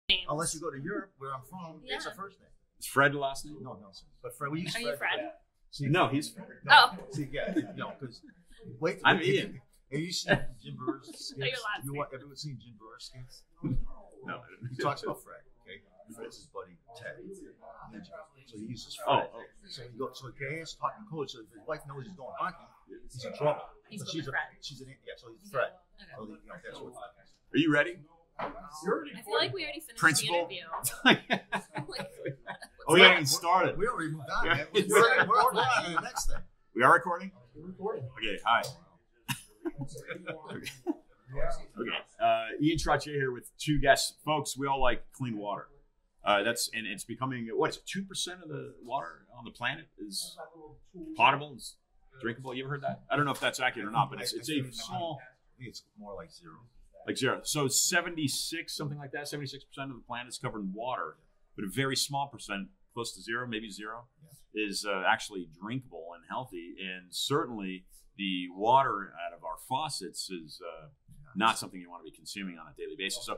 names. Unless you go to Europe, where I'm from, it's a first name. Is Fred the last name? No, Nelson. But Fred, we use Are Fred. you Fred? See, No, he's Fred. No, Oh. See, yeah, no, because wait. I'm Ian. Have you seen Jim Brewer's skits? No, you're last name. Ever seen Jim Brewer's skits? No, I didn't. He talks about Fred. Okay, Fred's his buddy Ted. So he uses Fred. Oh. So he goes. So the guy has talking code. So if his wife knows he's going hockey, he's in trouble. He's But with Fred. She's an so he's Fred. Okay. So that's what. Are you ready? I feel like we already finished Principal. the interview. Oh, we haven't even started. We already moved on. Yeah. Man. We're on to the next thing. We are recording? We're recording. Okay, hi. Okay. Ian Trottier here with two guests. Folks, we all like clean water. And it's becoming, what is it, 2% of the water on the planet is potable, is drinkable. You ever heard that? I don't know if that's accurate or not, but it's a small. I think it's more like zero. Like zero. So 76, something like that, 76% of the planet is covered in water, but a very small percent, close to zero, maybe zero, is actually drinkable and healthy. And certainly the water out of our faucets is not something you want to be consuming on a daily basis. So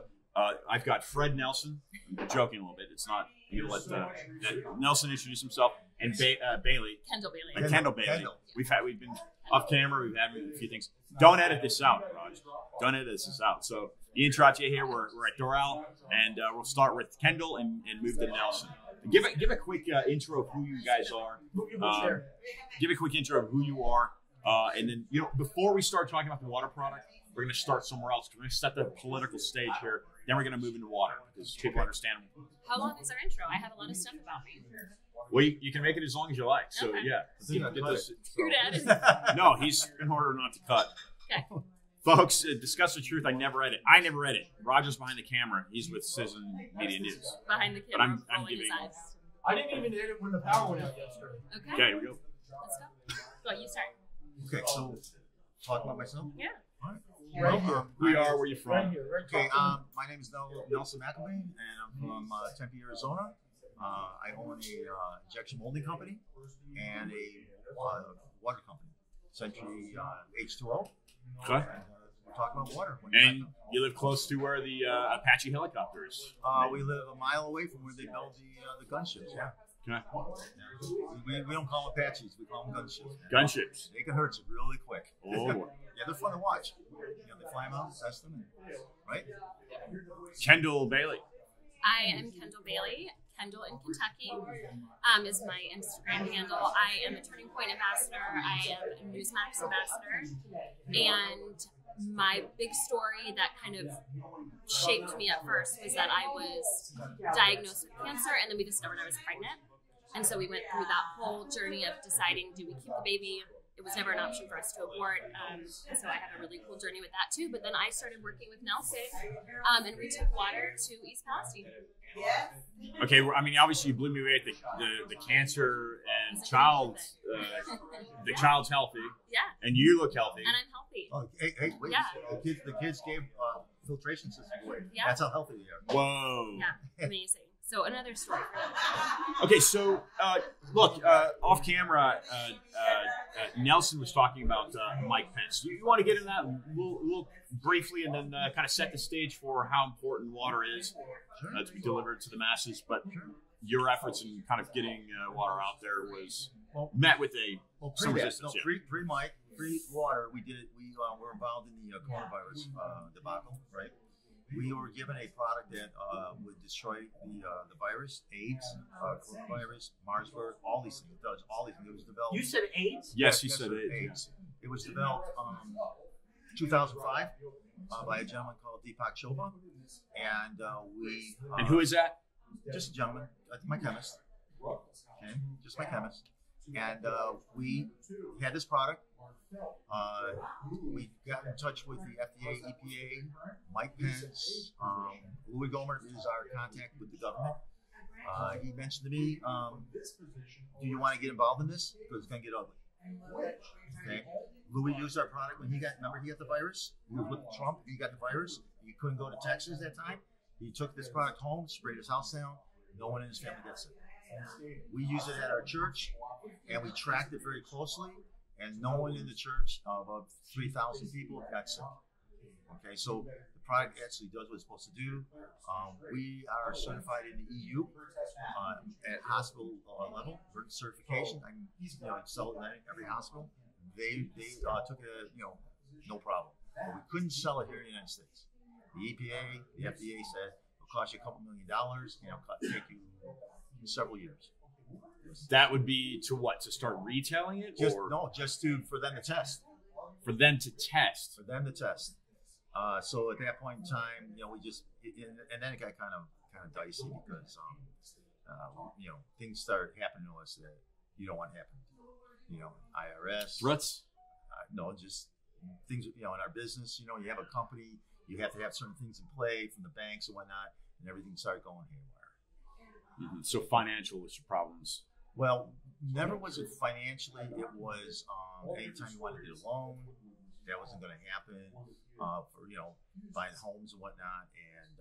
I've got Fred Nelson. I'm joking a little bit. It's not, I'm going to let Nelson introduce himself. And Bailey. Kendall Bailey. Kendall Bailey. We've been off camera. We've had a few things. Don't edit this out, Raj. Don't edit this out. So Ian Trottier here. We're at Doral, and we'll start with Kendall and move to Nelson. Give a quick intro of who you guys are. Give a quick intro of who you are, and then before we start talking about the water product, we're going to start somewhere else. We're going to set the political stage here. Then we're going to move into water because people understand. How long is our intro? I have a lot of stuff about me. Well, you can make it as long as you like. So, Okay. yeah. Get this. Your dad. No, he's in order not to cut. Okay. Folks, discuss the truth. I never edit. Roger's behind the camera. He's with CITIZENMEDIA News. Behind the But camera, I'm rolling his giving- eyes. I didn't even edit when the power went out yesterday. Okay. Okay, here we go. Let's go. Go, you start. Okay, so talk about myself. Yeah. All right. Right here. Who you are, where you Right from. here. Right Okay, top. my name is Nelson McElvain, and I'm from Tempe, Arizona. I own a injection molding company and a water company, essentially H20. Okay. And, we're talking about water. And you live close to where the Apache helicopter is. We live a mile away from where they build the gunships. Yeah. Okay. We don't call them Apaches, we call them gunships. Gunships. They can hurt you really quick. Oh, boy. Yeah, they're fun to watch. They fly them out, test them, right? Kendall Bailey. I am Kendall Bailey. Kendall in Kentucky is my Instagram handle. I am a Turning Point ambassador. I am a Newsmax ambassador. And my big story that kind of shaped me at first was that I was diagnosed with cancer, and then we discovered I was pregnant. And so we went through that whole journey of deciding, do we keep the baby? It was never an option for us to abort. And so I had a really cool journey with that too. But then I started working with Nelson, and we took water to East Palestine. Okay, well, I mean, obviously you blew me away at the cancer and child. The child's healthy. Yeah. And you look healthy. And I'm healthy. Oh, hey, wait. Yeah. The kids gave filtration system away. Yeah. That's how healthy they are. Whoa. Yeah, amazing. So another story. Okay, so look, off camera, Nelson was talking about Mike Pence. You want to get into that? We'll briefly, and then kind of set the stage for how important water is to be delivered to the masses. But your efforts in kind of getting water out there was met with some resistance. Pre-Mike, pre-water, we were involved in the coronavirus debacle, right? We were given a product that would destroy the virus, AIDS, coronavirus, Marsburg, all these things. It does all these things. It was developed. You said AIDS? Yes, he said AIDS. It was developed 2005 by a gentleman called Deepak Chopra, and we. And who is that? Just a gentleman, my chemist. Okay, just my chemist, and we had this product. We got in touch with the FDA, EPA, Mike Pence, Louis Gohmert is our contact with the government. He mentioned to me, do you want to get involved in this? Because it's going to get ugly. Okay. Louis used our product when he got the virus. He was with Trump, he got the virus. He couldn't go to Texas that time. He took this product home, sprayed his house down. No one in his family gets it. We use it at our church, and we tracked it very closely. And no one in the church of 3,000 people got sick. Okay, so the product actually does what it's supposed to do. We are certified in the EU at hospital level, emergency certification. I can sell it in every hospital. They took it, no problem. But we couldn't sell it here in the United States. The EPA, the FDA said it'll cost you a couple $1 million. Take you several years. That would be to what? To start retailing it? Just for them to test. For them to test. For them to test. So at that point in time, we just, and then it got kind of dicey because, things started happening to us that you don't want to happen. IRS threats. No, just things. In our business, you have a company, you have to have certain things in play from the banks and whatnot, and everything started going haywire. Mm-hmm. So financial was your problems. Well, never was it financially. It was anytime you wanted to get a loan, that wasn't going to happen. For buying homes and whatnot, and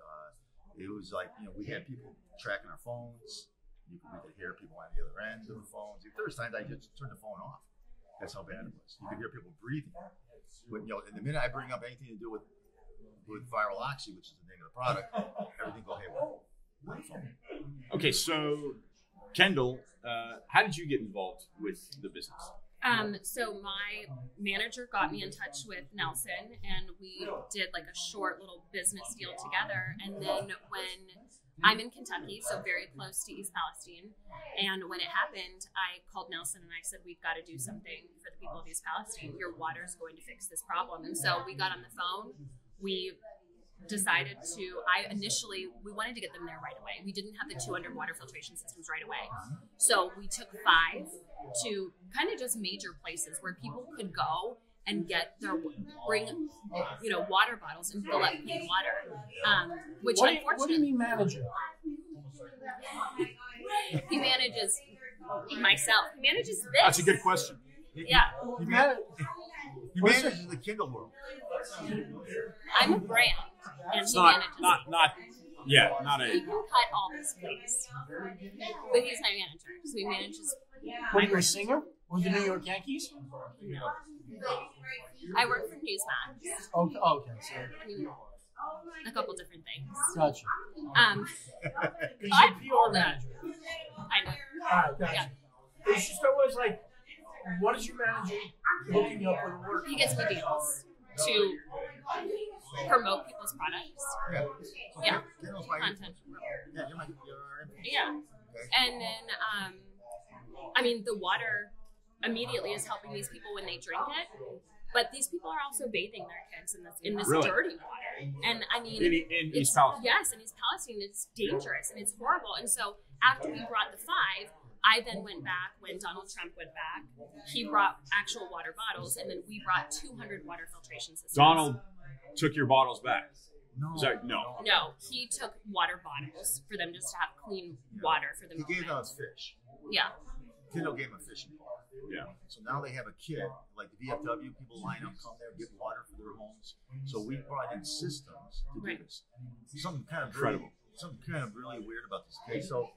it was like we had people tracking our phones. We could hear people on the other end of the phones. There was times I just turned the phone off. That's how bad it was. You could hear people breathing. But and the minute I bring up anything to do with viral oxy, which is the name of the product, everything go haywire. Okay, so Kendall, how did you get involved with the business? So my manager got me in touch with Nelson, and we did like a short little business deal together. And then when I'm in Kentucky, so very close to East Palestine, and when it happened, I called Nelson and I said, we've got to do something for the people of East Palestine. Your water is going to fix this problem. And so we got on the phone. We decided we wanted to get them there right away. We didn't have the 2 underwater filtration systems right away. So we took 5 to kind of just major places where people could go and bring water bottles and fill up clean water. Which unfortunately, what do you mean manager? He manages myself. He manages this. That's a good question. Yeah. He manages the Kendall world. I'm a brand, and It's he not manages. a. He can cut all this, please. But he's my manager, so he manages. What are you, a singer with the New York Yankees? I work for Newsmax. Okay. I mean, a couple different things. Gotcha. He's cut a all PR that. manager. I know. All right, gotcha. Yeah. It's just always like, what is your manager hooking you up with work? He gets me deals to promote people's products. Yeah. Kendall's my Content. Yeah, you're our influencer. Yeah. And then, the water immediately is helping these people when they drink it. But these people are also bathing their kids in this Really? dirty water. And I mean, In East Palestine. Yes, in East Palestine, it's dangerous and it's horrible. And so after we brought the 5, I then went back when Donald Trump went back. He brought actual water bottles, and then we brought 200 water filtration systems. Donald took your bottles back. No. No, he took water bottles for them just to have clean water for the He moment. gave us fish. Yeah. Kendall gave him a fishing pole. Yeah. So now they have a kit, like the VFW, people line up, come there, get water for their homes. So we brought in systems to do Right. this. Something kind of really weird about this case. So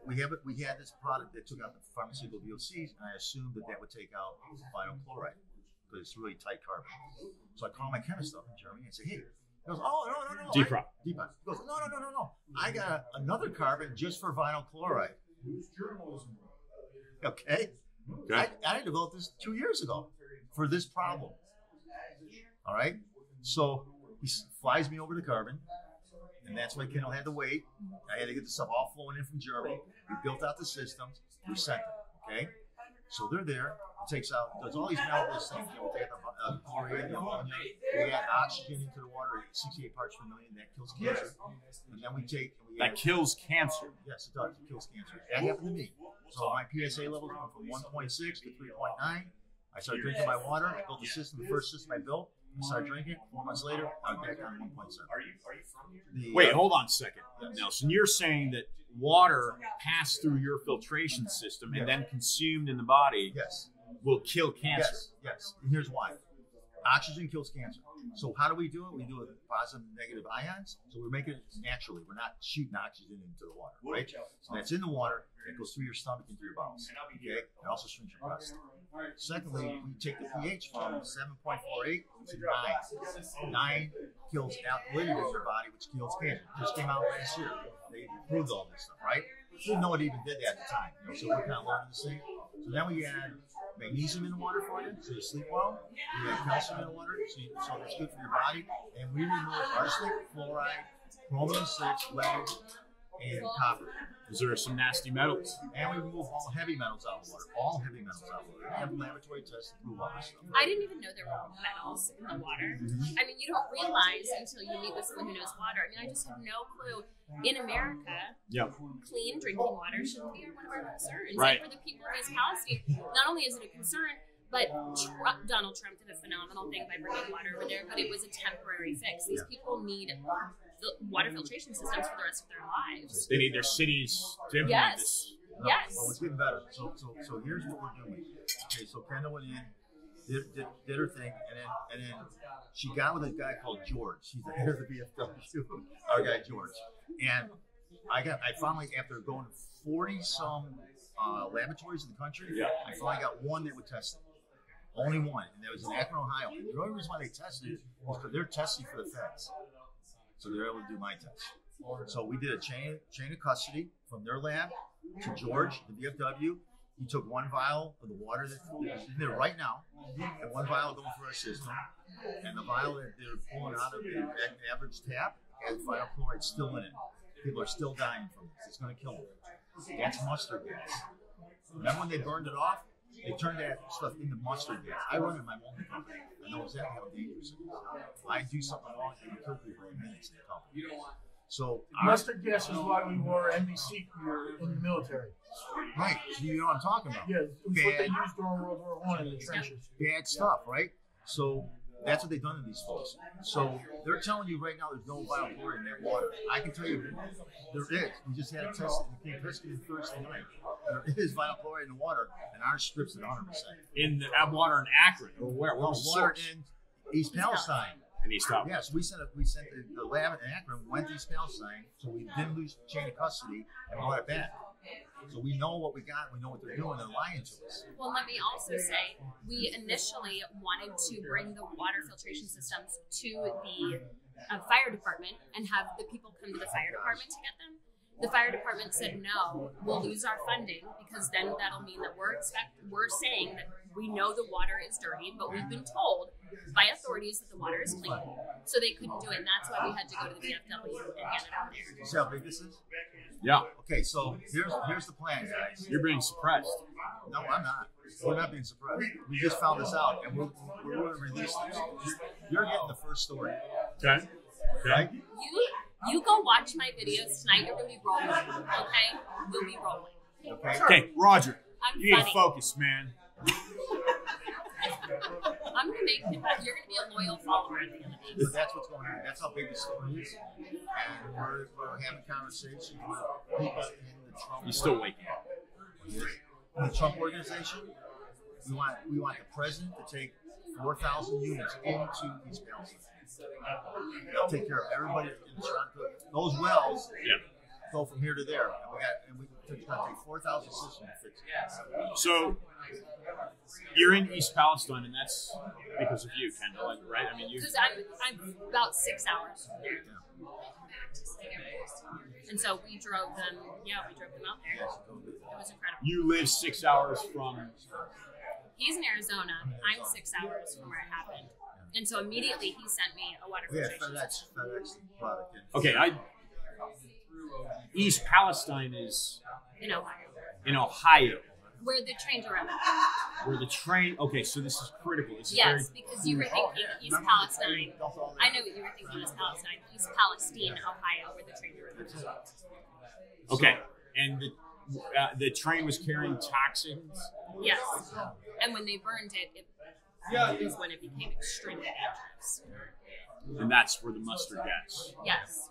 we had this product that took out the pharmaceutical VOCs, and I assumed that would take out vinyl chloride because it's really tight carbon. So I called my chemist up in Germany and said, hey. He goes, oh, no. Deprop. He goes, no. I got another carbon just for vinyl chloride. Okay. I developed this 2 years ago for this problem. All right. So he flies me over to carbon, and that's why Kendall had to wait. I had to get the stuff all flowing in from Germany. We built out the systems. We sent them. Okay. So they're there. It takes out, there's all these molecules things. We take the chlorine, the ammonia. We add oxygen into the water, 68 parts per million. That kills cancer. And then we take. That kills cancer. Yes, it does. It kills cancer. That happened to me. So my PSA levels went from 1.6 to 3.9. I started drinking my water. I built the system, the first system I built. I started drinking. 4 months later, I was back down to 1.7. Wait, hold on a second. Nelson, you're saying that water passed through your filtration system and then consumed in the body will kill cancer. Yes. And here's why. Oxygen kills cancer. So how do we do it? We do it with positive and negative ions. So we're making it naturally. We're not shooting oxygen into the water, right? So that's in the water. It goes through your stomach into your bowels. Okay. It also shrinks your breast. Secondly, we take the pH from 7.48 to 9. 9 kills alkalinity in your body, which kills cancer. Just came out last year. They proved all this stuff, right? Didn't know it even did that at the time. So we're kind of learning this thing. So then we add magnesium in the water for you, so you sleep well. We add calcium in the water, so that's good for your body. And we remove arsenic, fluoride, chromium-6, lead, and copper. Because there are some nasty metals. And we remove all heavy metals out of the water. All heavy metals out of the water. We have laboratory tests to prove all this stuff. I didn't even know there were metals in the water. I mean, you don't realize until you meet with someone who knows water. I mean, I just have no clue. In America, clean drinking water shouldn't be one of our concerns. Right. And for the people in East Palestine, not only is it a concern, but Donald Trump did a phenomenal thing by bringing water over there, but it was a temporary fix. These people need the water filtration systems for the rest of their lives. They need their cities to implement this. No, Yes. Well, it's getting better. So here's what we're doing. Okay, so Kendall went in, did her thing, and then she got with a guy called George. He's the head of the BFW, our guy George. And I finally, after going to 40 some laboratories in the country, I finally got one that would test it. Only one, and that was in Akron, Ohio. And the only reason why they tested it was because they're testing for the feds, so they're able to do my test. So we did a chain of custody from their lab to George, the VFW. He took one vial of the water that's in there right now, and one vial going for our system, and the vial that they're pulling out of the average tap has vinyl chloride still in it. People are still dying from this. It's going to kill them. That's mustard gas. Remember when they burned it off? They turned that stuff into mustard gas. I run in my own company. I know exactly how dangerous it is. I do something wrong, and kill people in minutes in the company. So mustard gas is why we wore NBC gear in the military. Right. So you know what I'm talking about. Yeah, it was what they used during World War I in the trenches. Bad stuff, right? So that's what they've done to these folks. So they're telling you right now there's no vinyl chloride in that water. I can tell you there is. We just had a test. We came testing it Thursday night. There is vinyl chloride in the water, and ours strips it 100%. In the water in Akron, or where? Where was the water source? in East Palestine. In East Palestine. Yes, we sent the lab in Akron, went to East Palestine, so we didn't lose chain of custody and brought it back. So we know what we got, we know what they're doing, they're lying to us. Well, let me also say, we initially wanted to bring the water filtration systems to the fire department and have the people come to the fire department to get them. The fire department said, no, we'll lose our funding because then that'll mean that we're saying that we know the water is dirty, but we've been told by authorities that the water is clean. So they couldn't do it, and that's why we had to go to the VFW and hand it over there. See how big this is? Yeah. Okay, so here's the plan, guys. You're being suppressed. No, I'm not. We're not being suppressed. We just found this out, and we're going to release this. You're getting the first story. Okay. Right? You go watch my videos tonight. You're going to be rolling, okay? You'll be rolling. Okay, Roger. You need to funny. focus, man. I'm going to make it, you're going to be a loyal follower at the end of this. But that's what's going on. That's how big the story is. And we're having conversations with people in the Trump. He's still waking up. In the Trump organization, we want the president to take 4,000 units into East Palestine. They'll take care of everybody in the Trump. Those wells go from here to there, and we take 4,000 systems to fix it. So you're in East Palestine, and that's because of you, Kendall, right? I mean, you. Because I'm about 6 hours from there. And so we drove them. Yeah, we drove them out there. It was incredible. You live 6 hours from. He's in Arizona. I'm 6 hours from where it happened. And so immediately he sent me a water filtration system. FedEx product. Okay, East Palestine is In Ohio. in Ohio. Where the trains are at. Where the train. Okay, so this is critical. This is Yes, because you were thinking East Palestine. I know what you were thinking East Palestine. East Palestine, Ohio, where the trains are at. Okay, and the train was carrying toxins. Yes. And when they burned it is when it became extremely dangerous. And that's where the mustard gas. Yes.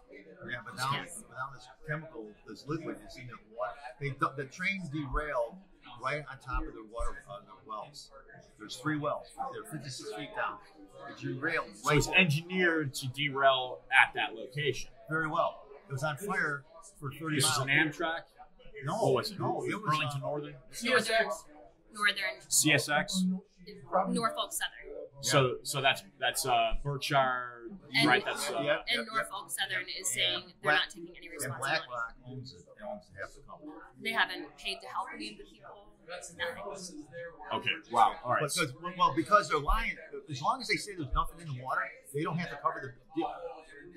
Yeah, but now this chemical, this liquid is in the water. The train derailed right on top of the water the wells. There's 3 wells. They're 56 feet down. It derailed So it's engineered to derail at that location. very well. It was on fire for 30 This miles. is an Amtrak? No, What was it? no, it was Burlington Northern? CSX. Northern, CSX. Norfolk Southern. So that's Berkshire, And, right? That's and Norfolk Southern is saying they're not taking any And responsibility. BlackRock owns it. It owns half the company. They haven't paid to help any of the people. Nothing. okay. Wow. All right. Because they're lying. As long as they say there's nothing in the water, they don't have to cover the.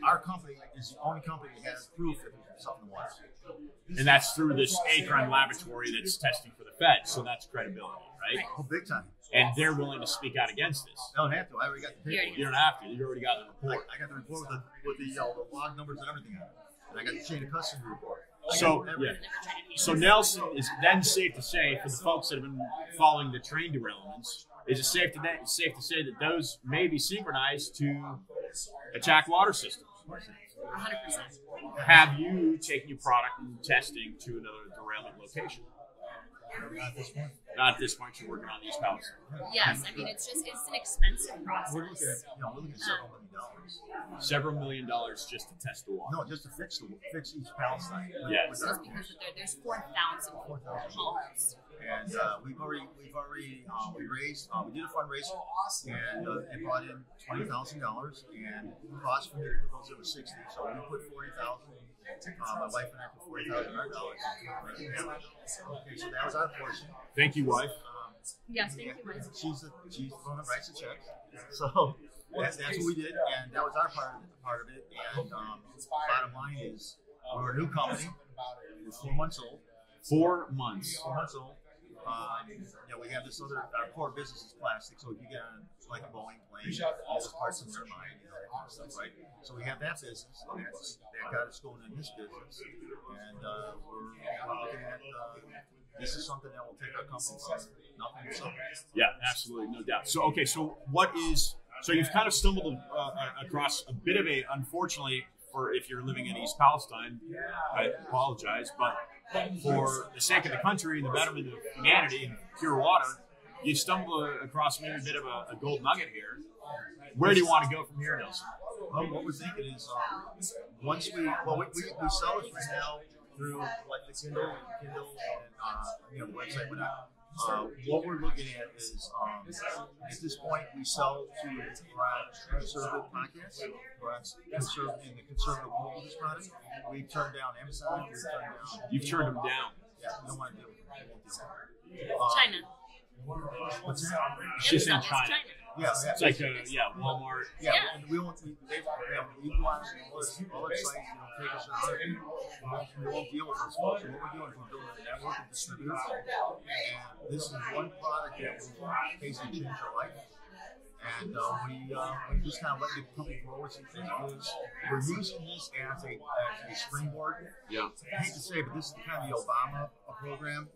Our company is the only company that has proof that there's something in the water. And that's through this Akron laboratory that's testing for the feds, so that's credibility, right? Oh, big time. And they're willing to speak out against this. I don't have to. I already got the paper. You don't have to. You already got the report. I got the report with the log numbers and everything on it. And I got the chain of custody report. So, yeah. So Nelson, is then safe to say, for the folks that have been following the train derailments, is it safe to say that those may be synchronized to attack water systems? 100%. Have you taken your product and testing to another derailment location? Not at this point. You're working on these pallets. Yes, I mean it's an expensive process. We're looking at Several million dollars just to test the water. No, just to fix each Palestine. Yeah. Just because there's 4,000 homes. And we raised. We did a fundraiser, and it brought in $20,000, and the cost for me to put those over 60. So we put $40,000. My wife and I put $40,000. Okay, so that was our portion. Thank you, wife. Yes, thank you, wife. She's the one that writes the checks. So that's what we did, and that was our part of it. And bottom line is, we're a new company. We're 4 months old. 4 months. 4 months old. We have this other. Our core business is plastic. So if you get on like a Boeing plane, all the parts in their mind, that kind of stuff, right? So we have that business. That got us going in this business, and we're looking at. This is something that will take our company from nothing to something. Yeah, absolutely, no doubt. So okay, so you've kind of stumbled across a bit of a, unfortunately, for if you're living in East Palestine, I apologize, but for the sake of the country and the betterment of humanity and pure water, you stumble across maybe a bit of a gold nugget here. Where do you want to go from here, Nelson? Well, what we're thinking is once we sell it right now through like the Kindle and website, whatnot. What we're looking at is at this point we sell to conservative podcasts. We're in the conservative world of this product. We've turned down Amazon. You've turned them down. Yeah, we don't want to do it. China. What's that? She's in China. Yeah, it's like Walmart. Yeah, and we won't. You go on all their sites, take us out. We won't deal with those folks. What we're doing is we're building a network of distributors, and this is one product that will basically change our life. And we just kind of let the company grow as it is. We're using this as a springboard. Yeah. I hate to say it, but this is kind of the Obama program.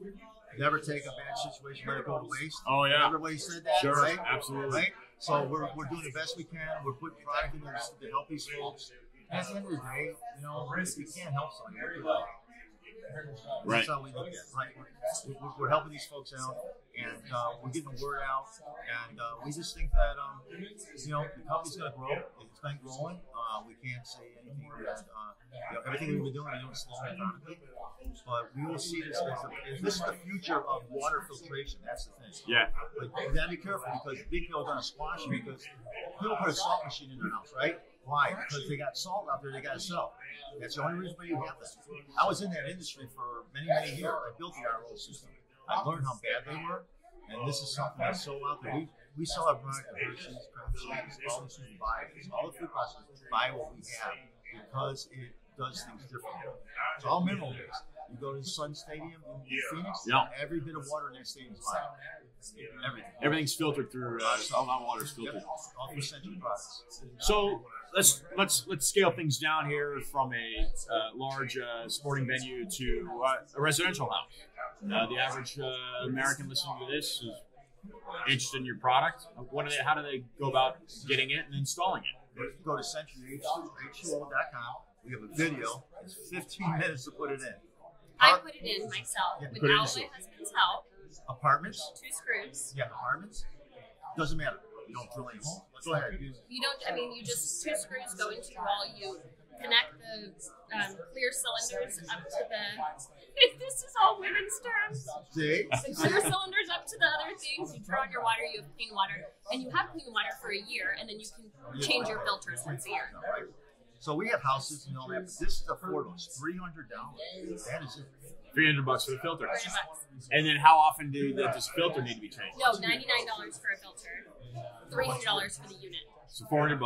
Never take a bad situation, let it go to waste. Oh, yeah. Everybody said that, sure, right? Absolutely. Right? So we're doing the best we can. We're putting product in there to help these folks. And at the end of the day, if you can't help somebody, we're good. Right. That's how we look at it, right? We're helping these folks out, and we're getting the word out, and we just think that, the company's going to grow. It's been growing. We can't say anything that, everything we've been doing, we're doing slowly and methodically. But we will see this as this is the future of water filtration. That's the thing. Yeah. But you got to be careful because big people are going to squash you because people put a salt machine in their house, right? Why? Because they got salt out there they got to sell. That's the only reason why you have that. I was in that industry for many, many years. I built the RO system. I learned how bad they were, and this is something that's so out there. We sell our product at Hershey's, Kraft Cheese, all these things buy it. All the food processors buy what we have because it does things differently. It's all mineral based. You go to the Sun Stadium in Phoenix, every bit of water in that stadium is fine. Everything. Everything's filtered through. All that water is filtered. All through Century products. So let's scale things down here from a large sporting venue to a residential house. The average American listening to this is interested in your product. How do they go about getting it and installing it? Go to centuryh2o.com. We have a video. It's 15 minutes to put it in. I put it in myself without my husband's help. Apartments? 2 screws. Yeah, apartments. Doesn't matter. You don't drill any hole. Go ahead. You don't. I mean, you just 2 screws go into the wall. You connect the clear cylinders up to the. This is all women's terms. See? The clear cylinders up to the water, and you have clean water for a year, and then you can change your filters once a year. Right. So we have houses and all that, but this is affordable. It's $300. That is it. $300 for the filter. $300. And then how often does this filter need to be changed? No, $99 for a filter, $300 for the unit. So $400.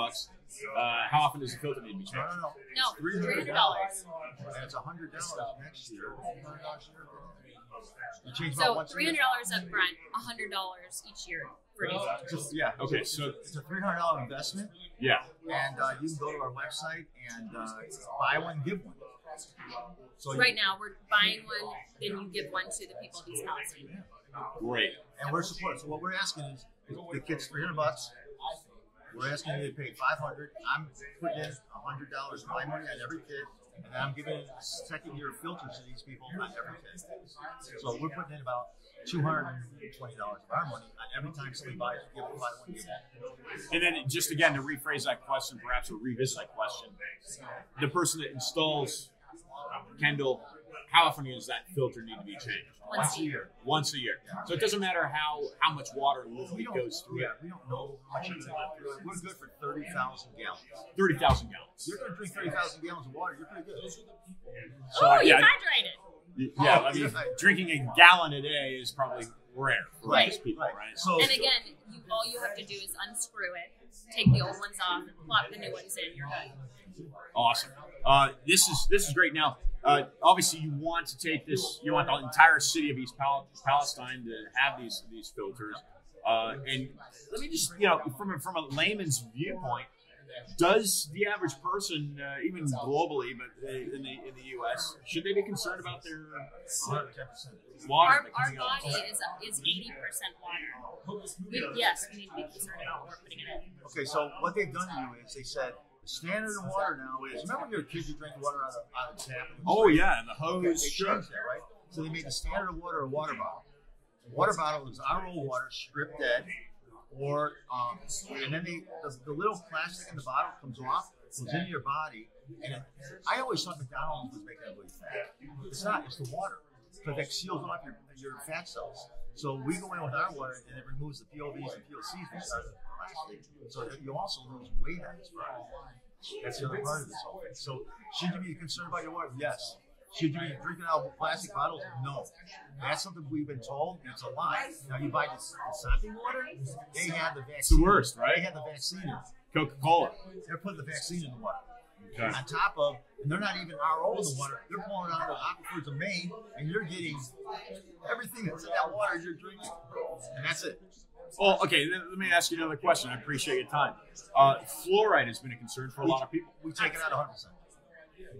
How often does the filter need to be changed? No. No, $300. And it's $100 next year. You change So about once a $300 year. up front, $100 each year for new filters. Yeah. Okay, so It's a $300 investment, yeah. and you can go to our website and buy one, give one. So Right now, we're buying one, then you give one to the people of East Palestine. Great. and we're supporting. So what we're asking is the kid's $300. We're asking you to pay $500. I'm putting in $100 of my money on every kid, and I'm giving a second year of filters to these people on every kid. So we're putting in about $220 of our money on every time somebody buys. Give them buy one, give one. And then just again to rephrase that question, perhaps we'll revisit that question. The person that installs Kendall, how often does that filter need to be changed? Once a year. Once a year. So it doesn't matter how much water literally goes through it. We don't know how much it's We're good for 30,000 gallons. 30,000 gallons. You're going to drink 30,000 gallons of water. You're pretty good. Oh, yeah. you hydrated. Yeah, I mean, drinking a gallon a day is probably rare for Right. most people, right? So, And again, all you have to do is unscrew it, take the old ones off, plop the new ones in. You're good. Awesome. This is great. Now, obviously, you want to take this. You want the entire city of East Palestine to have these filters. And let me just, from a layman's viewpoint, does the average person, even globally, but in the U.S., should they be concerned about their 110%. water? Our body is 80% water. Yes, we need to be concerned about what we're putting in it. Okay, so what they've done to you is they said the standard of water now is, remember when you were a kid, you drank water out of the tap? Oh, yeah, and the Okay, hose. they Sure. changed that, right? So they made the standard of water a water bottle. Water bottle is RO water, stripped dead, or and then the little plastic in the bottle comes off, goes into your body, and I always thought McDonald's was making everybody fat. It's not. It's the water, because that seals off your fat cells. So we go in with our water, and it removes the POVs and POCs, which are the plastic. So that you also lose weight on this product. That's the other part of this whole thing. So should you be concerned about your water? Yes. Should you be drinking out of plastic bottles? No. That's something we've been told, and it's a lie. Now you buy the Santi water, they have the vaccine. It's the worst, right? They have the vaccine in it. Coca-Cola. They're putting the vaccine in the water. Okay. On top of, and they're not even RO in the water, they're pulling it out of the aquifers of Maine, and you're getting everything that's in that water you're drinking. And that's it. Well, okay, let me ask you another question. I appreciate your time. Fluoride has been a concern for a lot of people. We take it out 100%.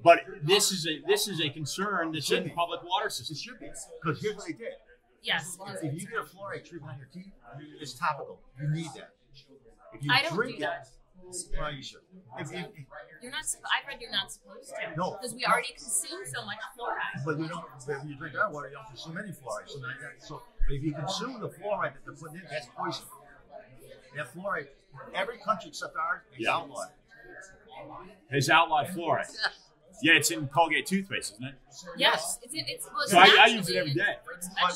But this is a concern that's in public water It systems. should be. Because here's what they did. Yes. If you get a fluoride treatment on your teeth, it's topical. You need that. If you I don't drink do that. well, you should. You're not. I've read you're not supposed to. No. Because we already consume so much fluoride. But you don't. If you drink our water, you don't consume any fluoride. So but if you consume the fluoride that they're putting in, that's poison. That fluoride, every country except ours is outlawed. Has outlawed fluoride. Yeah, it's in Colgate toothpaste, isn't it? Yes. It's So I use it every day.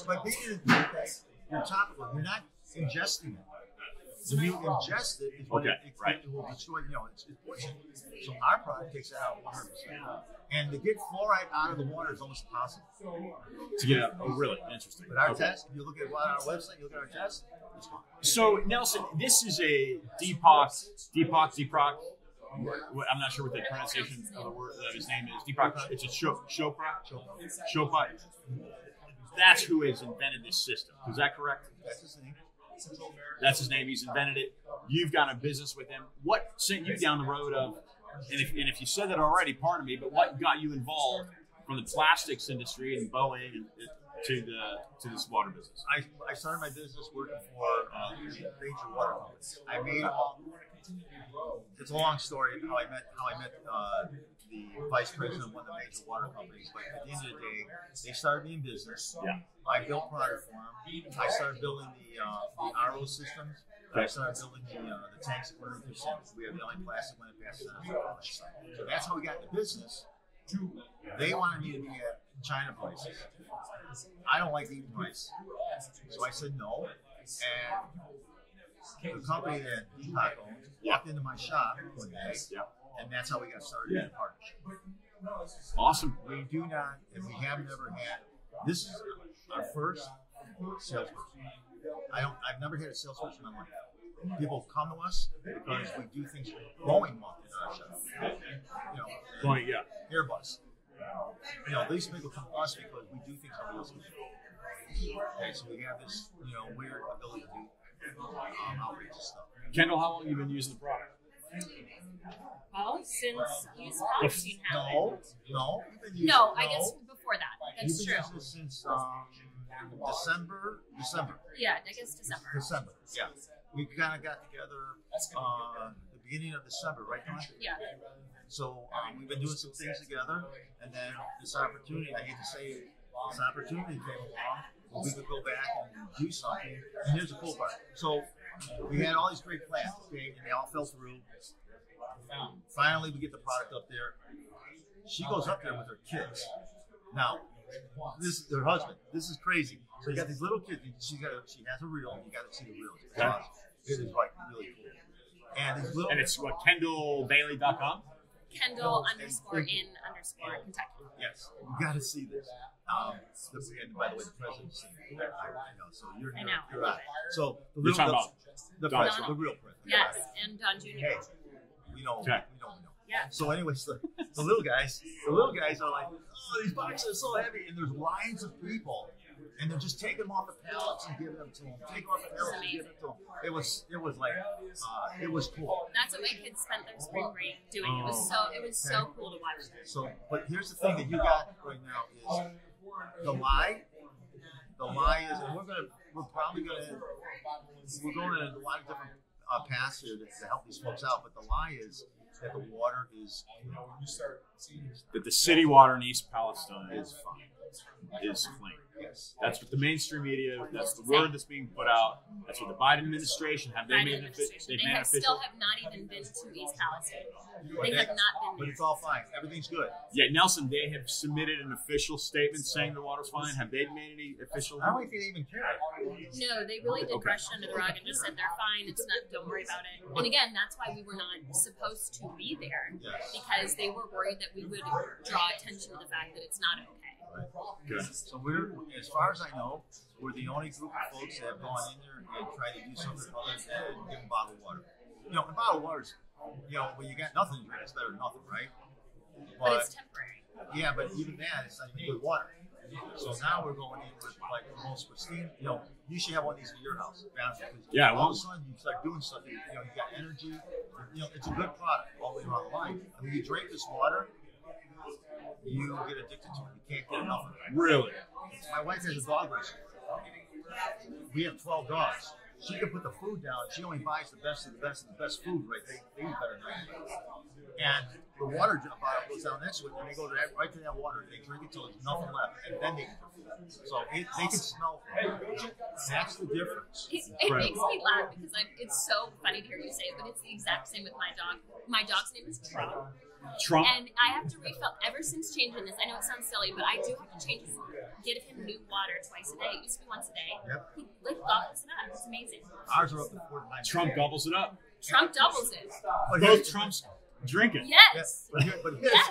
But being in the toothpaste, you're topical. You're not ingesting it. When you ingest it, is when Okay, it right. will destroy. It's poison. So our product takes it out 100%. And to get fluoride out of the water is almost impossible. To get out. Oh, really? Interesting. But our Okay. test, if you look at our website, you look at our test, it's fine. So, Nelson, this is a Deepak. I'm not sure what the pronunciation of the word of his name is. Deepak. It's a Chopra. That's who has invented this system. Is that correct? That's his name. That's his name. He's invented it. You've got a business with him. What sent you down the road of? And if you said that already, pardon me. But what got you involved from the plastics industry and Boeing to this water business? I started my business working for major water companies. I made it's a long story how I met the vice president of one of the major water companies. But at the end of the day, they started me in business. Yeah. I built product for them. I started building the RO systems. I started building the tanks that were through sinks. We have the only plastic one that passes out. So that's how we got into business. They wanted me to be at China places. I don't like eating rice. So I said no. And the company that Deepak owns walked into my shop one day, and that's how we got started in a partnership. Awesome. We do not, and we have never had. This is our first salesperson. I've never had a salesperson in my life. People come to us because we do things. Boeing walked into our shop. Boeing, yeah. Airbus. These people come to us because we do things nobody else can do. Okay, so we have this, weird ability to do outrageous stuff. Kendall, how long have you been using the product? Well, since used Palestine happened. No, I guess before that. That's you've true. been using this since December. Yeah, I guess December. Yeah. We kind of got together the beginning of December, right, Dawn? Yeah. So we've been doing some things together, and then this opportunity, I hate to say it, this opportunity came along where we could go back and do something. And here's the cool part. So we had all these great plans, okay, and they all fell through. Finally, we get the product up there. She goes up there with her kids. Now, this is her husband. This is crazy. So you got these little kids. She has a reel. You got to see the reel. It's awesome. It is like really cool. And these little. And it's what, KendallBailey.com? Kendall_in_Kentucky. Yes, you got to see this. And by the way, the president's seen it. So you're here. You're right. So the You're talking about the president, the real president. Yes, and Don Jr. Hey, we know. Yeah. So anyways, the little guys are like, oh, these boxes are so heavy, and there's lines of people, and they're just taking them off the pallets and giving them to them. Taking off the pallets and giving them to them. It was like, it was cool. That's what my kids spent their spring break doing. It was so cool to watch. So, but here's the thing that you got right now is the lie. The lie is, and we're going in a lot of different paths here to help these folks out. But the lie is that the water is, that the city water in East Palestine is clean. Yes. That's what the mainstream media, that's the word that's being put out. That's what the Biden administration, have they made it official? They still have not even been to East Palestine. They have not been But there. it's all fine. Everything's good. Yeah, Nelson, they have submitted an official statement saying the water's fine. Have they made any official? I don't think they even care. No, they really did brush it under the rug and just said they're fine. It's not. Don't worry about it. And again, that's why we were not supposed to be there, because they were worried that we would draw attention to the fact that it's not okay. Good. So we're, as far as I know, we're the only group of folks that have gone in there and tried to do something other than give them bottled water. And bottled water's, when you got nothing to drink, it's better than nothing, right? But it's temporary. Yeah, but even that, it's not even good water. So now we're going in with like the most pristine. You should have one of these at your house. Yeah, all of a sudden you start doing something. You got energy. It's a good product all the way around the line. I mean, you drink this water, you get addicted to it. You can't get enough of it. Really? My wife has a dog race. We have 12 dogs. She can put the food down. She only buys the best of the best of the best food, right? They eat better than anybody. And the water bottle goes down next to it, and they go right to that water. They drink it till there's nothing left, and then they eat the food. So they can smell it. That's the difference. It makes me laugh because it's so funny to hear you say it, but it's the exact same with my dog. My dog's name is Trump. And I have to refill ever since changing this. I know it sounds silly, but I do have to change this. Get him new water twice a day. It used to be once a day. Yep. He doubles it up. It's amazing. Ours are up to 4 to 9. Trump doubles it up. Trump doubles it. Both Trumps drink it. Yes. But here's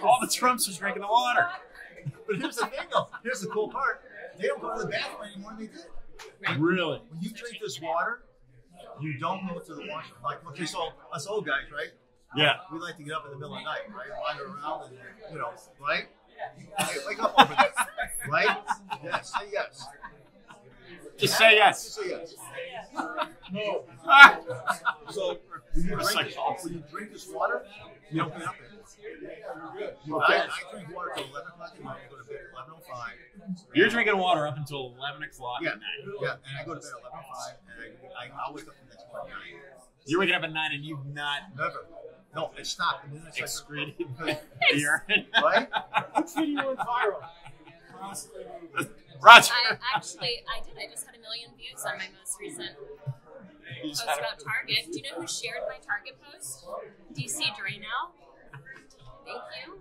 All the Trumps are drinking the water. But here's the thing, though. Here's the cool part. They don't go to the bathroom anymore than they did. Right. Really? When you drink this water, you don't go to the washroom. Like, okay, so us old guys, right? Yeah. We like to get up in the middle of the night, right? Wander around and, right? Hey, wake up over there, right? Yes, say yes. Just say yes. Just say yes. No. So when you drink this water, you don't get up anymore. I drink water till 11 o'clock at night. I go to bed at 11:05. You're drinking water up until 11 o'clock Yeah, at night. yeah, and I go to bed at 11:05, and I'll wake up the next morning at 9. You're waking up at 9 and you've not Never. No, it stopped. And then it's excreted like, urine. right? What video went viral? Roger. I did. I just had 1 million views on my most recent post about Target. Do you know who shared my Target post? DC Dre now. Thank you.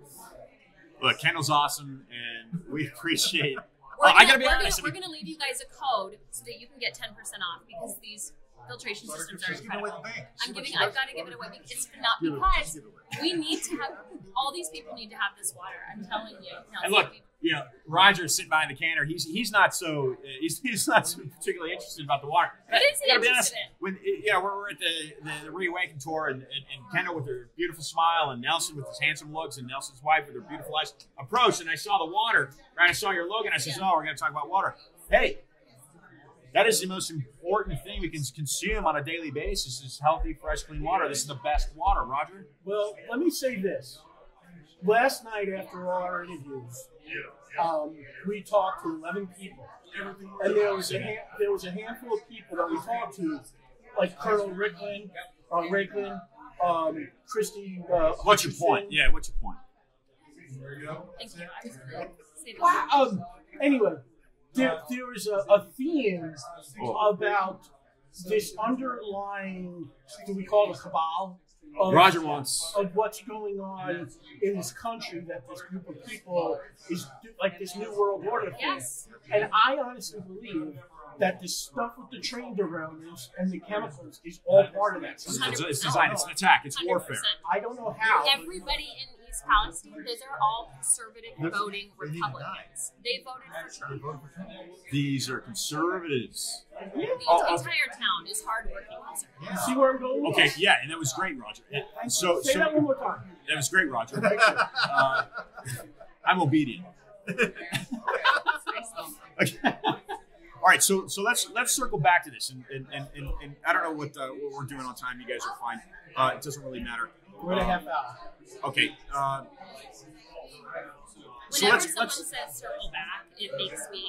Look, Kendall's awesome, and we appreciate. We're I gotta be gonna, honest. we're gonna leave you guys a code so that you can get 10% off because these filtration systems are Just give it away incredible. the bank. I've got to give it away because not because we need to have all these people need to have this water. I'm telling you. And look, Roger's sitting behind the canner. He's not so particularly interested about the water. What is he Gotta be interested honest, when we're at the Reawaken tour, and Kendall with her beautiful smile, and Nelson with his handsome looks, and Nelson's wife with her beautiful eyes approached, and I saw the water. Right, I saw your logo, and I said, "Oh, we're going to talk about water." Hey, that is the most important thing we can consume on a daily basis: is healthy, fresh, clean water. This is the best water, Roger. Well, let me say this. Last night, after all our interviews, we talked to 11 people, and there was a handful of people that we talked to, like Colonel Ricklin, Christy. What's your point? Yeah, what's your point? Thank you. I was going to say that. Anyway, there was a theme about this underlying, do we call it a cabal? Roger wants of what's going on in this country, that this group of people is like this new world order thing. Yes. And I honestly believe that the stuff with the train derailments and the chemicals is all part of that. it's designed. It's an attack. It's 100%. warfare. I don't know how. Everybody in East Palestine, those are all conservative voting Republicans. They voted for Trump. These are conservatives. The entire town is hardworking conservative. You see where I'm going? Okay, yeah, and that was great, Roger. So Say that one more time. That was great, Roger. I'm obedient. Okay. All right, so let's circle back to this, and I don't know what we're doing on time. You guys are fine. It doesn't really matter. We're in a half hour. Okay. Whenever someone says circle back, it makes me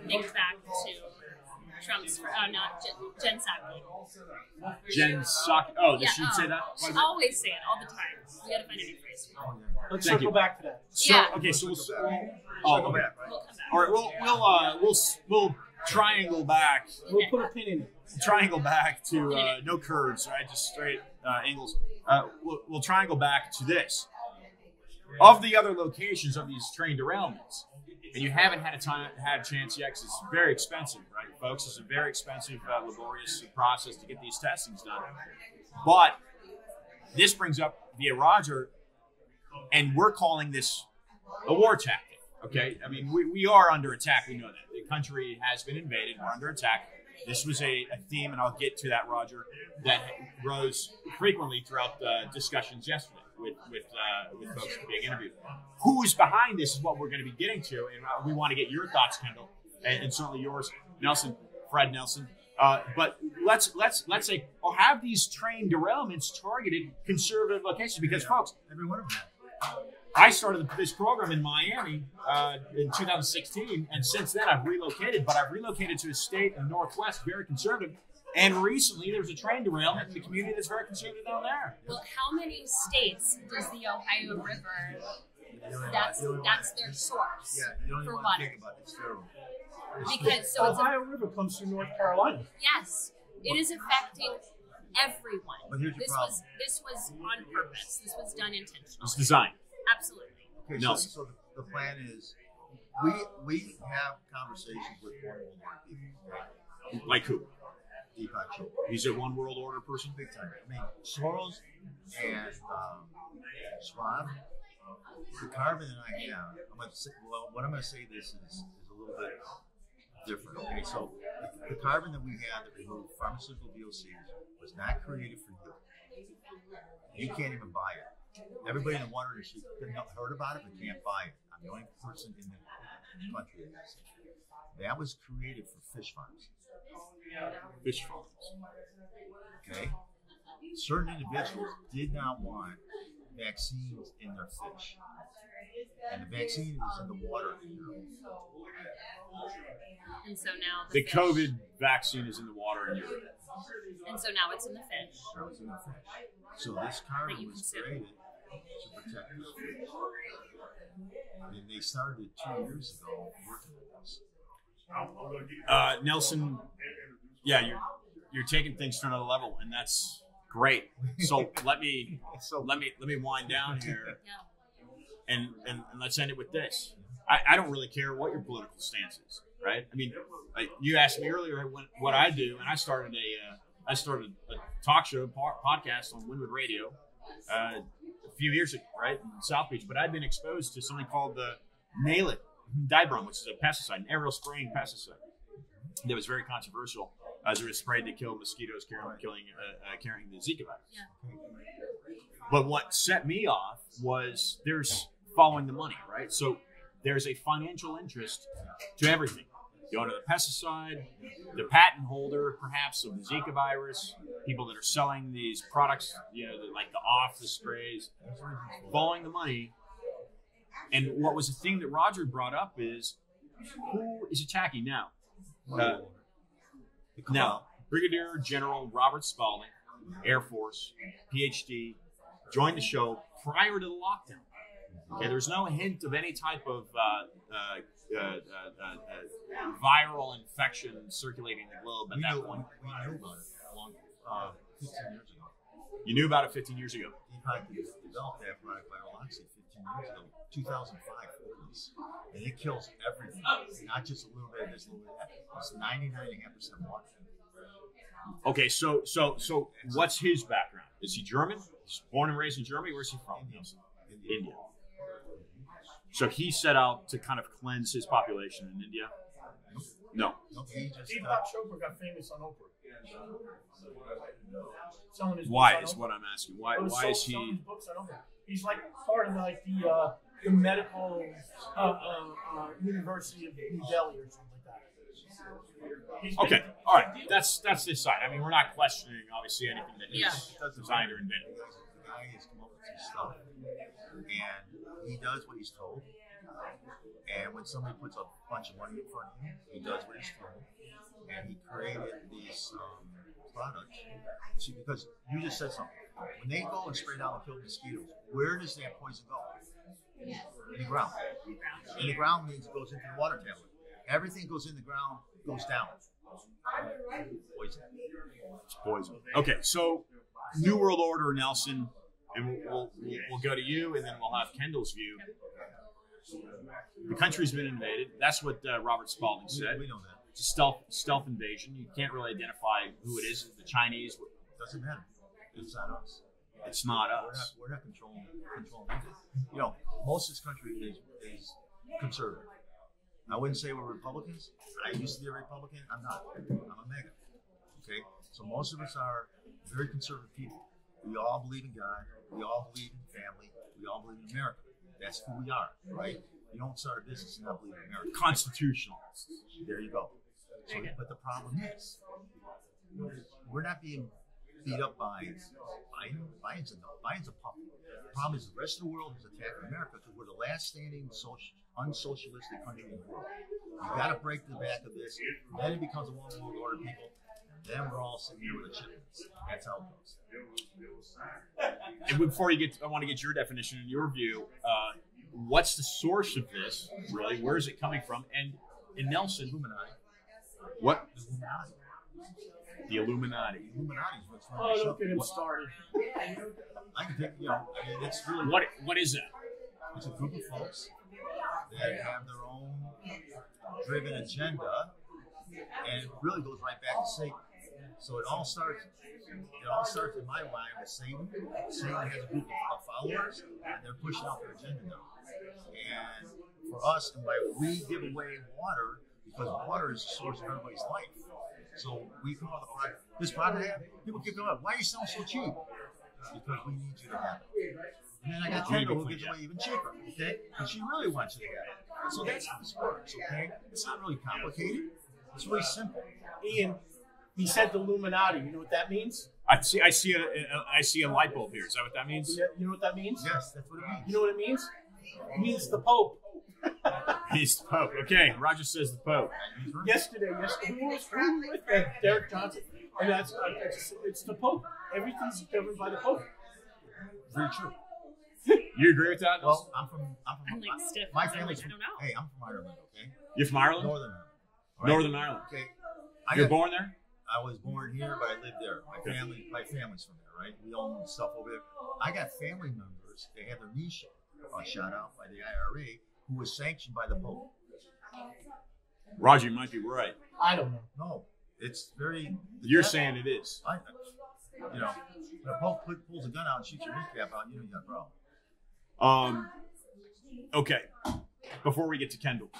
think back to Trump's, Jen Psaki. Jen Psaki. Oh, Yeah, she'd say that? She always say it all the time. We gotta find a new phrase. Let's Thank circle you. back to that. So, Yeah. okay, so Circle we'll back, right? We'll come back. all right, we'll triangle back. We'll put a pin in it. Triangle back to no curves, right? Just straight angles. We'll triangle back to this. Of the other locations of these train derailments, and you haven't had a chance yet, because it's very expensive, right, folks? It's a very expensive, laborious process to get these testings done. But this brings up via Roger, and we're calling this a war tactic. Okay, I mean we are under attack. We know that the country has been invaded. We're under attack. This was a theme, and I'll get to that, Roger, that rose frequently throughout the discussions yesterday with folks being interviewed. Who is behind this is what we're going to be getting to, and we want to get your thoughts, Kendall, and certainly yours, Nelson, Fred Nelson. But let's say, have these train derailments targeted conservative locations? Because, folks, Every one of them. I started this program in Miami in 2016, and since then I've relocated. But I've relocated to a state in the Northwest, very conservative. And recently there was a train derailment in the community that's very conservative down there. Well, how many states does the Ohio River? That's their source Yeah, you don't even for want to water. think about it. It's terrible. Because so it's Ohio River comes through North Carolina. yes, it is affecting everyone. But here's your problem. This was on purpose. This was done intentionally. It's designed. Absolutely. Okay, Nelson. so the plan is we have conversations with one world order people, right? Like who? Deepak Chopra. He's a one world order person? Big time. I mean, Soros and Schwab, the carbon that I have, what I'm going to say this is a little bit different. Okay, so the carbon that we have that removed pharmaceutical VOCs was not created for you. You can't even buy it. Everybody in the water industry heard about it but can't buy it. I'm the only person in the country that has it. That was created for fish farms. Fish farms. Okay? Certain individuals did not want vaccines in their fish. And the vaccine is in the water. And so now The fish, COVID vaccine is in the water in Europe. and so now it's in the fish. That was in the fish. So this carbon That you was consume. created to protect the fish. And they started 2 years ago working with us. Nelson, yeah, you're taking things to another level, and that's great. So let me wind down here, Yeah. and let's end it with this. I don't really care what your political stance is, right? I mean, you asked me earlier what I do, and I started I started a talk show podcast on Wynwood Radio a few years ago, right, in South Beach. But I'd been exposed to something called the Nail It Dibrom, which is a pesticide, an aerial spraying pesticide that was very controversial as it was sprayed to kill mosquitoes carrying the Zika virus. Yeah. But what set me off was there's following the money, right? So there's a financial interest to everything. The owner of the pesticide, the patent holder, perhaps, of the Zika virus, people that are selling these products, like the the sprays, following the money. And what was the thing that Roger brought up is, who is attacking now? Now, Brigadier General Robert Spalding, Air Force, PhD, joined the show prior to the lockdown. Okay, there's no hint of any type of viral infection circulating the globe at that point. We knew about it 15 years ago. You knew about it 15 years ago. He developed that product viruloxy 15 years ago, 2005, 40s. And it kills everything, not just a little bit of this, a little bit of that. It's 99.5% water. Okay, so what's his background? Is he German? He's born and raised in Germany? Where's he from? India. So he set out to kind of cleanse his population in India? No. Deepak Chopra got famous on Oprah. Why is what I'm asking. Why is he? His books on Oprah. He's like part of the medical University of New Delhi or something like that. Okay, all right. That's his side. I mean, we're not questioning obviously anything that he's designed or invented. The guy has come up with some stuff, and he does what he's told. And when somebody puts a bunch of money in front of him, he does what he's told. And he created these products. See, because you just said something. When they go and spray down and kill mosquitoes, where does that poison go? In the ground. In the ground means it goes into the water tablet. Everything goes in the ground, goes down. Poison. It's poison. Okay, so New World Order, Nelson, and we'll go to you, and then we'll have Kendall's view. The country's been invaded. That's what Robert Spalding said. We know that. It's a stealth invasion. You can't really identify who it is. The Chinese. Doesn't matter. It's not us. It's not us. We're not controlling it. Most of this country is conservative. I wouldn't say we're Republicans. I used to be a Republican. I'm not. I'm a MAGA. Okay? So most of us are very conservative people. We all believe in God. We all believe in family. We all believe in America. That's who we are, right? You don't start a business and not believe in America. Constitutionalists. There you go. So, but the problem is, we're not being beat up by Biden. Biden's a puppet. The problem is the rest of the world is attacking America because we're the last standing unsocialistic country in the world. You got to break the back of this. Then it becomes a one world order, people. Then we're all sitting here with a chip. That's how it goes. And before you get, I want to get your definition and your view. What's the source of this? Really, where is it coming from? And Nelson, Illuminati. What? The Illuminati. The Illuminati. Illuminati is what's wrong. Oh, don't get him started. I can think, it's really. What is that? It's a group of folks that have their own driven agenda, and it really goes right back to Satan. So it all starts in my mind with Satan. Satan has a group of followers, and they're pushing out their agenda now. And for us, we give away water because water is the source of everybody's life. So we come up with a product. This product I have, people keep coming up. Why are you selling so cheap? Because we need you to have it. And then I got Kendall who gives away even cheaper, okay? And she really wants you to have it. So that's how this works, okay? It's not really complicated. It's really simple. Ian, he said the Illuminati. You know what that means? I see a light bulb here. Is that what that means? You know what that means? Yes, that's what it means. You know what it means? It means the Pope. He's the Pope. Okay, Roger says the Pope. Yesterday, who was with Derek Johnson, and it's the Pope. Everything's governed by the Pope. Very true. You agree with that? Well, I'm from like stiff. my family's I don't know. Hey, I'm from Ireland, okay? You're from Ireland? Northern Ireland. Right? Northern Ireland. Okay. You're born there? I was born here, but I lived there. My family's from there, right? We own stuff over there. I got family members that had their knees shot out by the IRA, who was sanctioned by the Pope. Roger, you might be right. I don't know. No, It's very. You're saying it is. You know, when a punk pulls a gun out and shoots your kneecap out, you know you got a problem. Okay. Before we get to Kendall.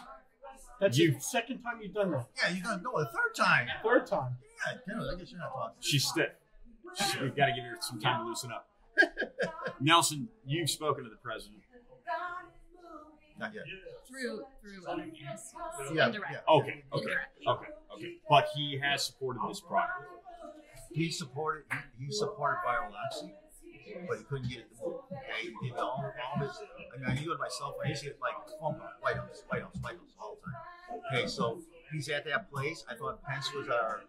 That's the second time you've done that. Yeah, you're gonna the third time. Third time. Yeah, Kendall, I guess you're not talking. She's stiff. We've got to give her some time to loosen up. Nelson, you've spoken to the president. Not yet. Through other means. Yeah. Indirect. Yeah. Okay. But he has supported this product. He supported Viral-Oxy, but he couldn't get it to move. Okay, he did all his. I mean, you go to my cell phone, he's get like phone calls, White House all the time. Okay, so he's at that place. I thought Pence was our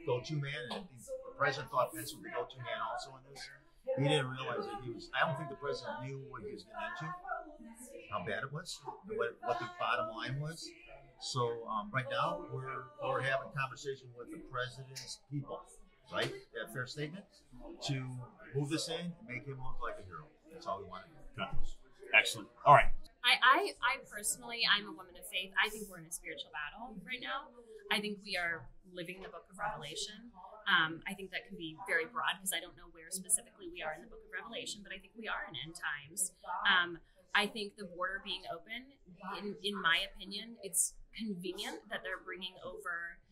go-to man, and the president thought Pence was the go-to man also in this. He didn't realize that he was. I don't think the president knew what he was getting into, how bad it was, what the bottom line was. So right now we're having a conversation with the president's people, right? That fair statement, to move this in and make him look like a hero. That's all we want to do. Okay. Excellent. All right. I personally, I'm a woman of faith. I think we're in a spiritual battle right now. I think we are living the book of Revelation. I think that can be very broad because I don't know where specifically we are in the book of Revelation, but I think we are in end times. I think the border being open, in my opinion, it's convenient that they're bringing over.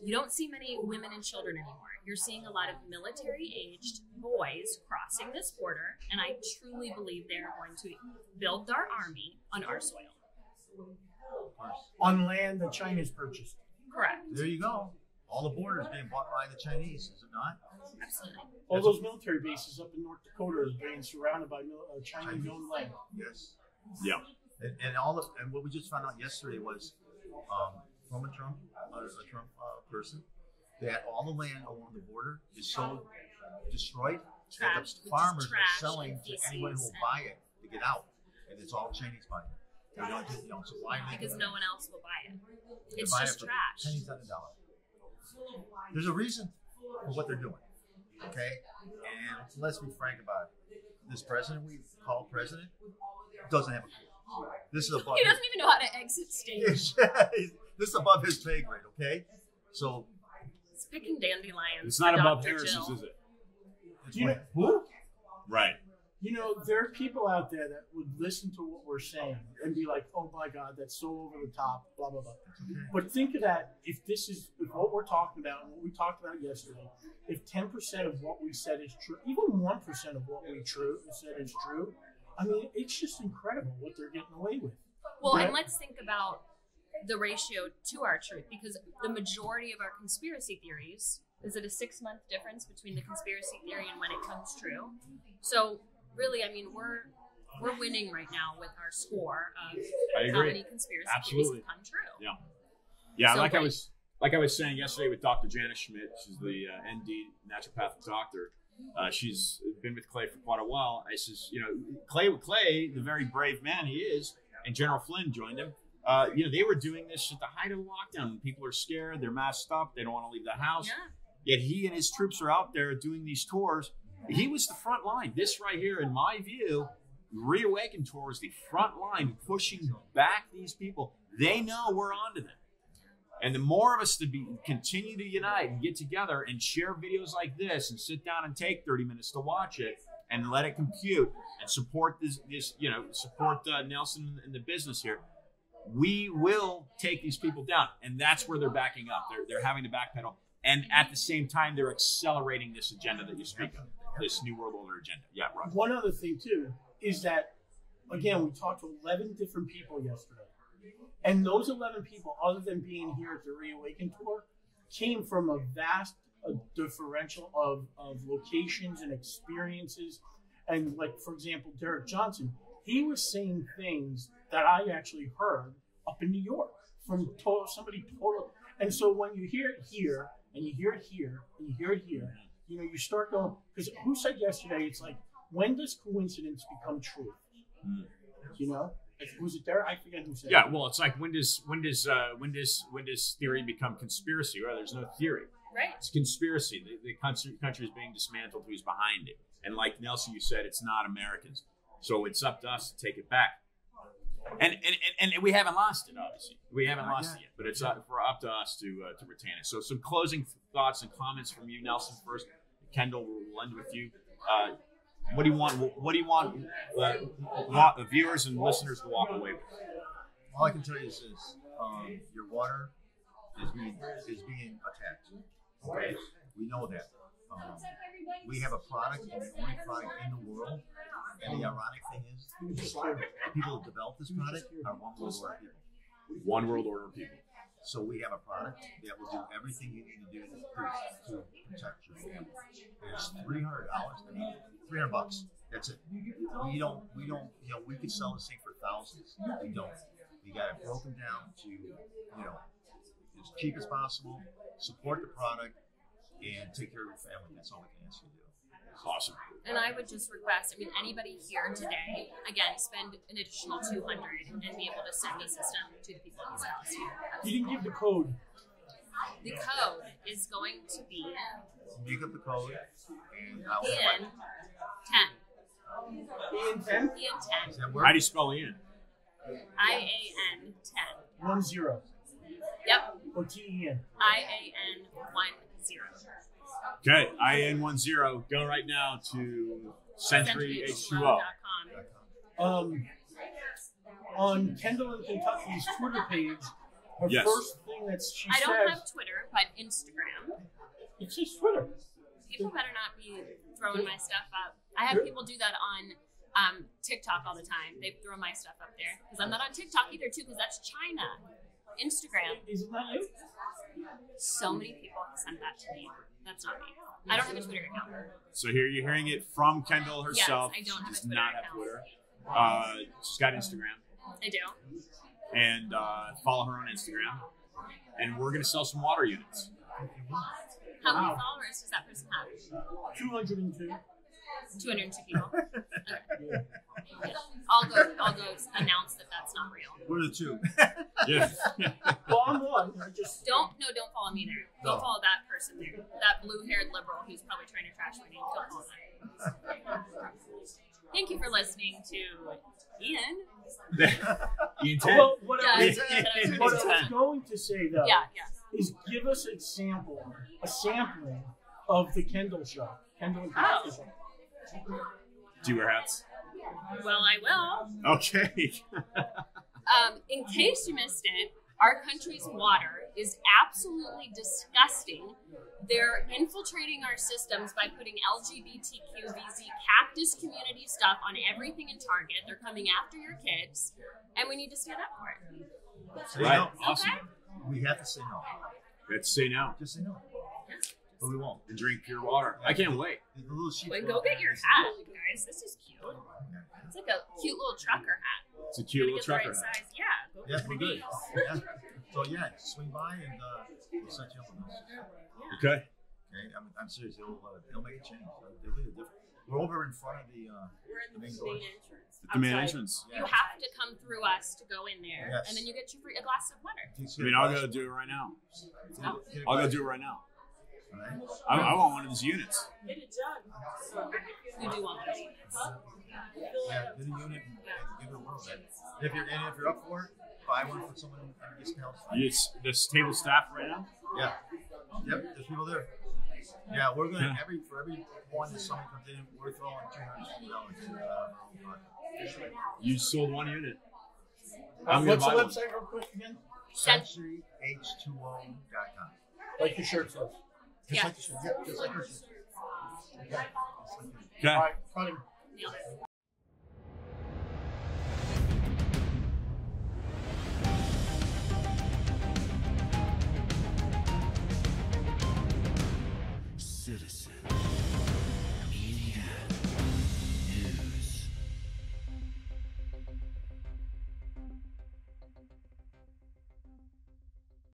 You don't see many women and children anymore. You're seeing a lot of military-aged boys crossing this border, and I truly believe they're going to build their army on our soil. On land that China's purchased. Correct. There you go. All the borders being bought by the Chinese, is it not? Absolutely. All those military bases up in North Dakota are being surrounded by Chinese-owned land. Yes. Yeah. And what we just found out yesterday was from a Trump person that all the land along the border is so destroyed that the farmers are selling to anyone who will buy it to get out, and it's all Chinese buying it. They don't, so why? Because no one else will buy it. It's buy just it for trash. pennies on the dollar. There's a reason for what they're doing, okay? And let's be frank about it. This president we call president doesn't have a clue. This is above. He doesn't even know how to exit stage. This is above his pay grade, okay? So It's picking dandelions. It's not for above Dr. Harris's, Jill. is it? Who? Right. You know, there are people out there that would listen to what we're saying and be like, oh my God, that's so over the top, blah, blah, blah. But think of that, if what we're talking about and what we talked about yesterday, if 10% of what we said is true, even 1% of what we said is true, I mean, it's just incredible what they're getting away with. Well, Right? and let's think about the ratio to our truth, because the majority of our conspiracy theories, is it a 6-month difference between the conspiracy theory and when it comes true? So really, I mean, we're winning right now with our score of how many conspiracy theories have come true. Yeah. Yeah, So like I was saying yesterday with Dr. Janice Schmidt, she's the ND naturopathic doctor. She's been with Clay for quite a while. I says, Clay, the very brave man he is, and General Flynn joined him. They were doing this at the height of the lockdown. People are scared, they're masked up, they don't want to leave the house. Yeah. Yet he and his troops are out there doing these tours. He was the front line. This right here, in my view, Reawaken tour is the front line pushing back these people. They know we're onto them. And the more of us continue to unite and get together and share videos like this and sit down and take 30 minutes to watch it and let it compute and support support Nelson and the business here, we will take these people down. And that's where they're backing up. They're having to backpedal. And at the same time, they're accelerating this agenda that you speak of, this New World Order agenda. Yeah, right. One other thing, too, is that, again, we talked to 11 different people yesterday. And those 11 people, other than being here at the Reawaken tour, came from a vast differential of locations and experiences. And, like, for example, Derek Johnson, he was saying things that I actually heard up in New York from somebody total. And so when you hear it here, and you hear it here, and you hear it here, you start going, because who said yesterday, it's like, when does coincidence become truth? Was it there? I forget who said it. Yeah, well, it's like when does theory become conspiracy? Well, there's no theory. Right. It's conspiracy. The country is being dismantled. Who's behind it? And like Nelson, you said, it's not Americans. So it's up to us to take it back. And we haven't lost it, obviously. We haven't lost it yet, but it's up to us to retain it. So some closing thoughts and comments from you, Nelson, first. Kendall, will end with you. What do you want? What do you want the viewers and listeners to walk away with? All I can tell you is this: your water is being attacked. Okay, we know that. We have a product, and the only product in the world. And the ironic thing is, the people who developed this product are one world order people. One world order people. So we have a product that will do everything you need to do to protect your family. It's $300. I mean, $300. That's it. We don't. You know, we could sell this thing for thousands. We don't. We got it broken down to, as cheap as possible. Support the product and take care of your family. That's all we can ask you to do. Awesome. And I would just request, anybody here today, again, spend an additional $200 and be able to send the system to the people in his house. You didn't give the code. The code is going to be Make up the code, and I'll Ian 10. Ian 10? Ian 10. Does that work? How do you spell Ian? IAN 10. 10. Yep. Or TEN. IAN 10. Okay, IN10. Go right now to Century H2O. On Kendall in Kentucky's Twitter page, her Yes. first thing that she I says. don't have Twitter, but Instagram. It says Twitter. People better not be throwing my stuff up. I have people do that on TikTok all the time. They throw my stuff up there because I'm not on TikTok either, too, because that's China. Instagram. Is it not you? So many people send that to me. That's not me. I don't have a Twitter account. So here you're hearing it from Kendall herself. Yes, I don't have She a does Twitter not have account. Twitter. She's got Instagram. I do. And follow her on Instagram. And we're going to sell some water units. How many followers does that person have? 202. 202 people. Okay. I'll go announce that that's not real. We're the two. Yeah. Well, I'm one. I just. Don't follow me there. Don't follow that person there. That blue-haired liberal who's probably trying to trash my name. Don't follow that. Thank you for listening to Ian. Ian 10. Well, what Yeah, I was Ian going to say, though, Yeah. is give us a sampling of the Kendall show. Kendall and Kentucky show. Do you wear hats? Well, I will. Okay. In case you missed it, our country's water is absolutely disgusting. They're infiltrating our systems by putting LGBTQ, cactus community stuff on everything in Target. They're coming after your kids, and we need to stand up for it. Say Right. no. Awesome. Okay? We have to say no. Let's say no. Just say no. But we won't. And drink pure water. I can't wait. The little sheep. Wait, go get your hat, guys. This is cute. It's like a cute little trucker hat. It's a cute little Gotta get trucker. the right size. Yeah. Go Yeah, get we're the good. nails. Yeah. So yeah, swing by and we'll set you up with us. Okay. Okay, I'm serious. It'll make a change. They'll make a difference. We're over in front of the main door. The main entrance. You have to come through us to go in there, Yes. and then you get your a glass of water. I mean, I'll go do it right now. I'll go do it right now. All right. I want one of these units. You do want one of these. Yeah, get a unit and give it a whirl. If you're up for it, buy one for someone in discounts. It's this table staff right now. Yeah. Yep. There's people there. Yeah, we're gonna for every one that someone comes in, we're throwing $250. You sold one unit. What's the website real quick again? CenturyH2O.com. Like your shirt says. Just like the shirt. Just like your shirt. Okay. All right, funny. Nailed it.